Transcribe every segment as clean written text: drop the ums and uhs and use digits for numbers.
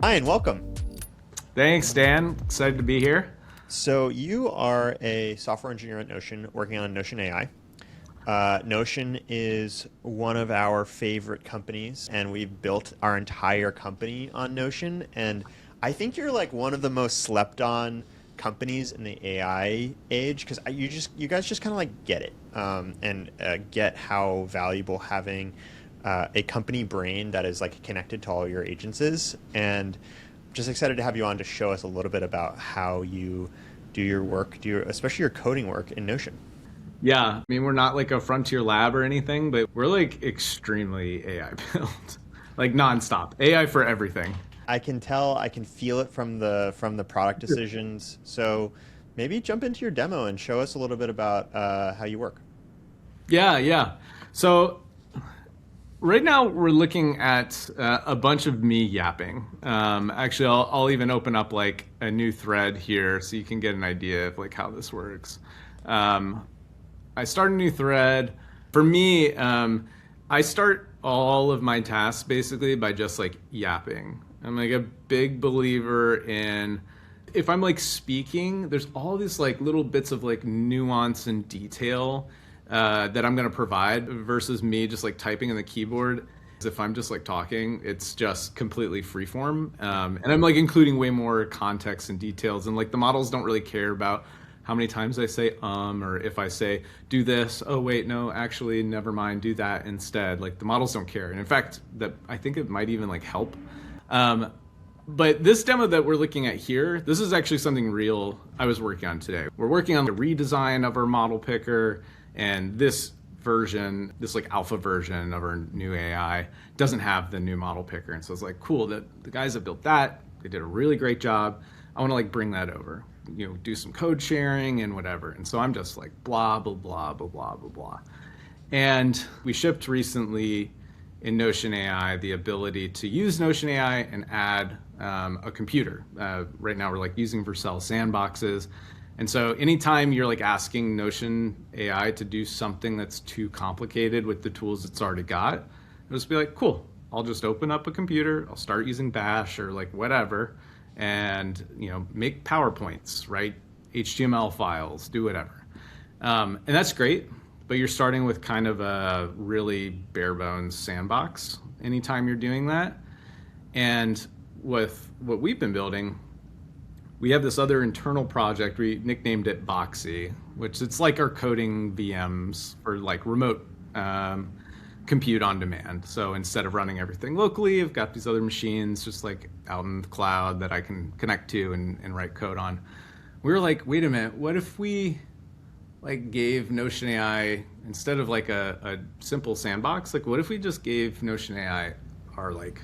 Ryan, welcome. Thanks, Dan. Excited to be here. So you are a software engineer at Notion working on Notion AI. Notion is one of our favorite companies, and we've built our entire company on Notion. And I think you're like one of the most slept on companies in the AI age because you guys just kind of like get it and get how valuable having a company brain that is like connected to all your agents is. And just excited to have you on to show us a little bit about how you do your work, especially your coding work in Notion. Yeah, I mean, we're not like a frontier lab or anything, but we're like extremely AI built, like nonstop AI for everything. I can tell, I can feel it from the product decisions. So maybe jump into your demo and show us a little bit about how you work. Yeah. So right now we're looking at a bunch of me yapping. Actually, I'll even open up like a new thread here so you can get an idea of like how this works. I start a new thread. For me, I start all of my tasks basically by just like yapping. I'm like a big believer in if I'm like speaking, there's all these like little bits of like nuance and detail that I'm going to provide versus me just like typing in the keyboard. If I'm just like talking, it's just completely freeform. And I'm like including way more context and details. And like the models don't really care about how many times I say or if I say do this, oh wait, no, actually never mind, do that instead. Like the models don't care. And in fact, that I think it might even like help. But this demo that we're looking at here, this is actually something real I was working on today. We're working on the redesign of our model picker, and this version, this like alpha version of our new AI doesn't have the new model picker. And so it's like, cool, that the guys that built that, they did a really great job. I want to like bring that over, do some code sharing and whatever. And so I'm just like blah, blah, blah, blah, blah, blah, blah. And we shipped recently in Notion AI the ability to use Notion AI and add a computer. Right now we're like using Vercel sandboxes. And so anytime you're like asking Notion AI to do something that's too complicated with the tools it's already got, it'll just be like, cool, I'll just open up a computer, I'll start using Bash or like whatever, and make PowerPoints, write HTML files, do whatever. And that's great, but you're starting with kind of a really bare bones sandbox anytime you're doing that. And with what we've been building, we have this other internal project, we nicknamed it Boxy, which it's like our coding VMs for like remote compute on demand. So instead of running everything locally, I've got these other machines just like out in the cloud that I can connect to and write code on. We were like, wait a minute, what if we like gave Notion AI, instead of like a simple sandbox, like what if we just gave Notion AI our like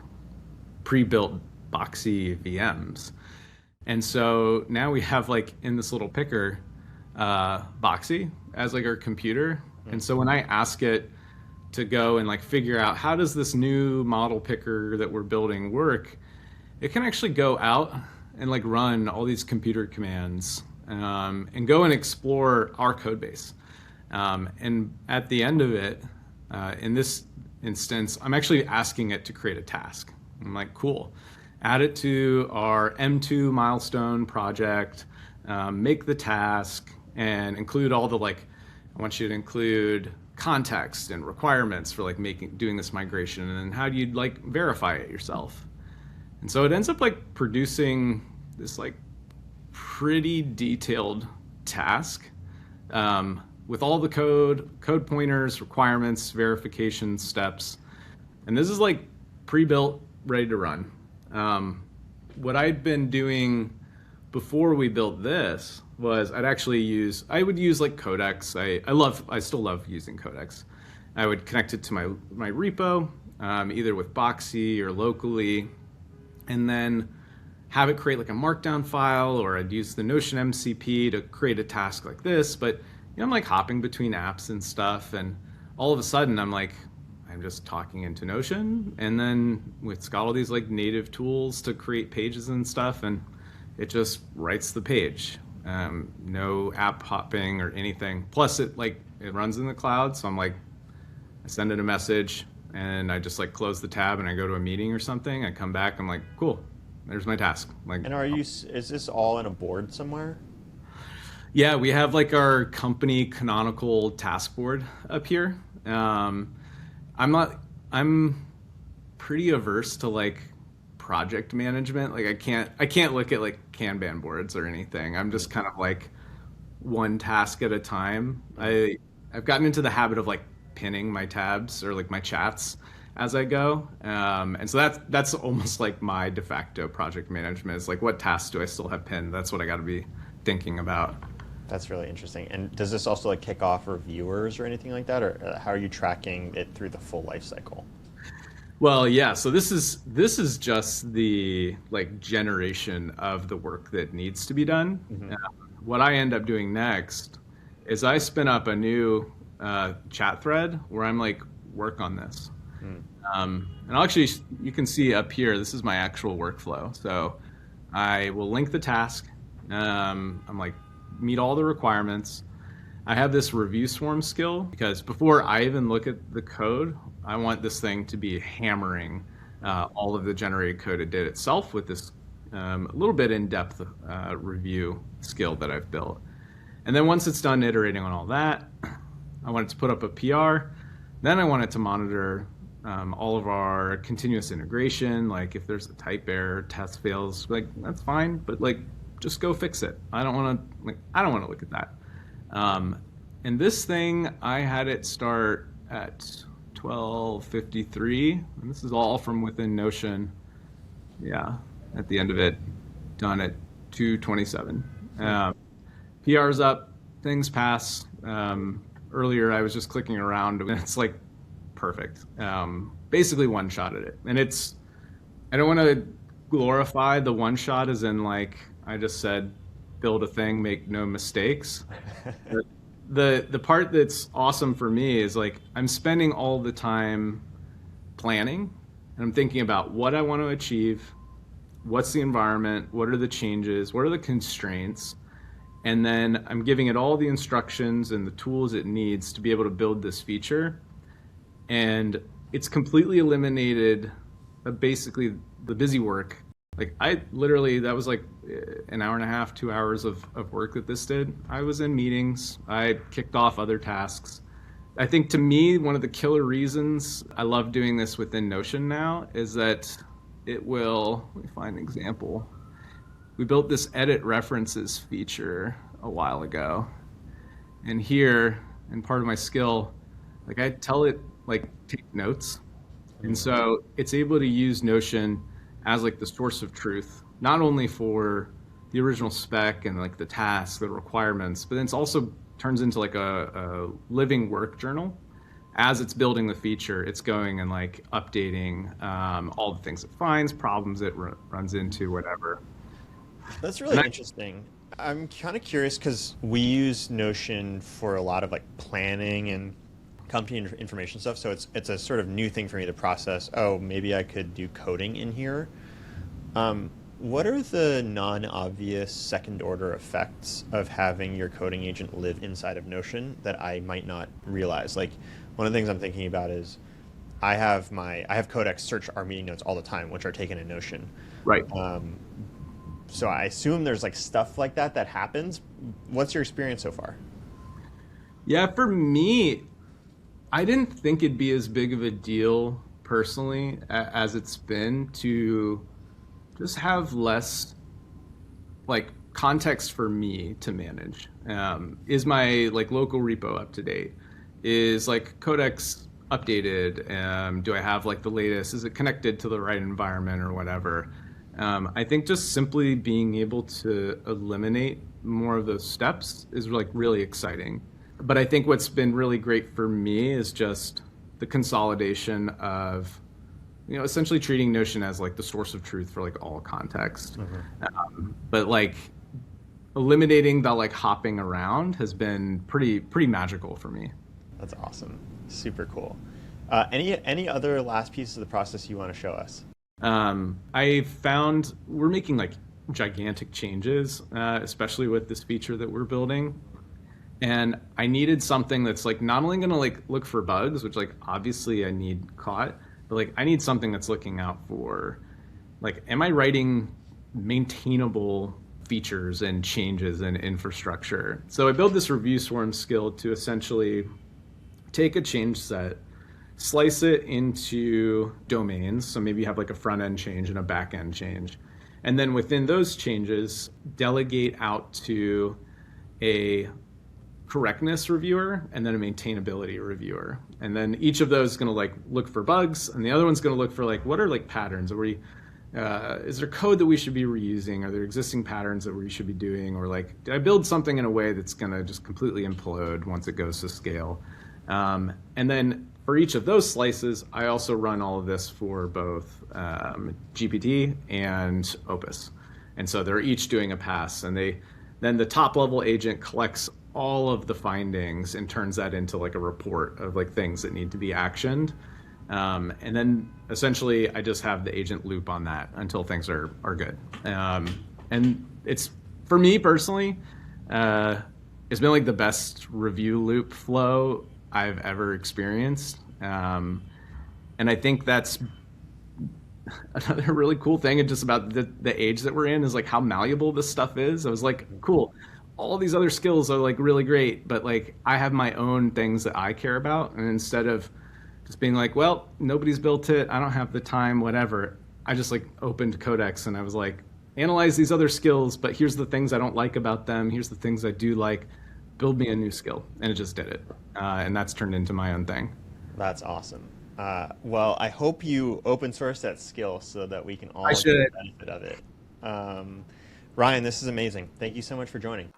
pre-built Boxy VMs? And so now we have like in this little picker, Boxy as like our computer. And so when I ask it to go and like figure out how does this new model picker that we're building work, it can actually go out and like run all these computer commands and go and explore our code base. And at the end of it, in this instance, I'm actually asking it to create a task. I'm like, cool. Add it to our M2 milestone project, make the task, and include all the like, I want you to include context and requirements for like doing this migration, and then how do you like verify it yourself? And so it ends up like producing this like pretty detailed task with all the code pointers, requirements, verification steps. And this is like pre-built, ready to run. What I'd been doing before we built this was I would use like Codex. I still love using Codex. I would connect it to my repo, either with Boxy or locally, and then have it create like a markdown file, or I'd use the Notion MCP to create a task like this. But I'm like hopping between apps and stuff, and all of a sudden I'm just talking into Notion, and then it's got all these like native tools to create pages and stuff, and it just writes the page. No app hopping or anything. Plus it runs in the cloud, so I send it a message and I just like close the tab and I go to a meeting or something. I come back, I'm like, cool, there's my task. Like, And is this all in a board somewhere? yeah, we have like our company canonical task board up here. I'm not, I'm pretty averse to like project management. Like I can't look at like Kanban boards or anything. I'm just kind of like one task at a time. I've gotten into the habit of like pinning my tabs or like my chats as I go. And so that's almost like my de facto project management is like what tasks do I still have pinned? That's what I got to be thinking about. That's really interesting. And does this also like kick off reviewers or anything like that, or how are you tracking it through the full life cycle? Well, yeah. So this is just the like generation of the work that needs to be done. What I end up doing next is I spin up a new chat thread where I'm like work on this. And I'll actually, you can see up here, this is my actual workflow. So I will link the task. I'm like meet all the requirements. I have this review swarm skill because before I even look at the code, I want this thing to be hammering all of the generated code it did itself with this a little bit in-depth review skill that I've built. And then once it's done iterating on all that, I want it to put up a PR. Then I want it to monitor all of our continuous integration. Like if there's a type error, test fails, like that's fine, but like just go fix it. I don't want to look at that. And this thing, I had it start at 12:53, and this is all from within Notion. Yeah, at the end of it, done at 2:27. PR's up, things pass. Earlier, I was just clicking around, and it's like perfect. Basically, one shot at it, and I don't want to glorify the one shot as in like I just said, build a thing, make no mistakes. The part that's awesome for me is like I'm spending all the time planning and I'm thinking about what I want to achieve, what's the environment, what are the changes, what are the constraints, and then I'm giving it all the instructions and the tools it needs to be able to build this feature. And it's completely eliminated basically the busy work. Like I literally, that was like an hour and a half, 2 hours of work that this did. I was in meetings. I kicked off other tasks. I think to me, one of the killer reasons I love doing this within Notion now is that it will, let me find an example. We built this edit references feature a while ago. And here, and part of my skill, like I tell it like take notes. And so it's able to use Notion as like the source of truth, not only for the original spec and like the tasks, the requirements, but then it's also turns into like a living work journal. As it's building the feature, it's going and like updating all the things it finds, problems it runs into, whatever. That's really interesting. I'm kind of curious because we use Notion for a lot of like planning and company information stuff. So it's a sort of new thing for me to process. Oh, maybe I could do coding in here. What are the non-obvious second order effects of having your coding agent live inside of Notion that I might not realize? Like one of the things I'm thinking about is I have Codex search our meeting notes all the time, which are taken in Notion. Right. So I assume there's like stuff like that happens. What's your experience so far? Yeah, for me, I didn't think it'd be as big of a deal personally as it's been to just have less like context for me to manage. Is my like local repo up to date? Is like Codex updated? Do I have like the latest? Is it connected to the right environment or whatever? I think just simply being able to eliminate more of those steps is like really exciting. But I think what's been really great for me is just the consolidation of, essentially treating Notion as like the source of truth for like all context. But like eliminating the like hopping around has been pretty magical for me. That's awesome. Super cool. Any other last pieces of the process you want to show us? I found we're making like gigantic changes, especially with this feature that we're building. And I needed something that's like not only going to like look for bugs, which like obviously I need caught, but like I need something that's looking out for like, am I writing maintainable features and changes in infrastructure? So I built this review swarm skill to essentially take a change set, slice it into domains. So maybe you have like a front end change and a back end change. And then within those changes, delegate out to a correctness reviewer and then a maintainability reviewer. And then each of those is going to like look for bugs, and the other one's going to look for like, what are like patterns? Are we, is there code that we should be reusing? Are there existing patterns that we should be doing? Or like, did I build something in a way that's going to just completely implode once it goes to scale? And then for each of those slices, I also run all of this for both GPT and Opus. And so they're each doing a pass, and then the top level agent collects all of the findings and turns that into like a report of like things that need to be actioned. And then essentially I just have the agent loop on that until things are good. And it's, for me personally, it's been like the best review loop flow I've ever experienced. And I think that's another really cool thing, and just about the age that we're in, is like how malleable this stuff is. I was like, cool, all these other skills are like really great, but like I have my own things that I care about. And instead of just being like, well, nobody's built it, I don't have the time, whatever, I just like opened Codex and I was like, analyze these other skills, but here's the things I don't like about them, here's the things I do like, build me a new skill. And it just did it. And that's turned into my own thing. That's awesome. Well, I hope you open source that skill so that we can all I get should. the benefit of it. Ryan, this is amazing. Thank you so much for joining.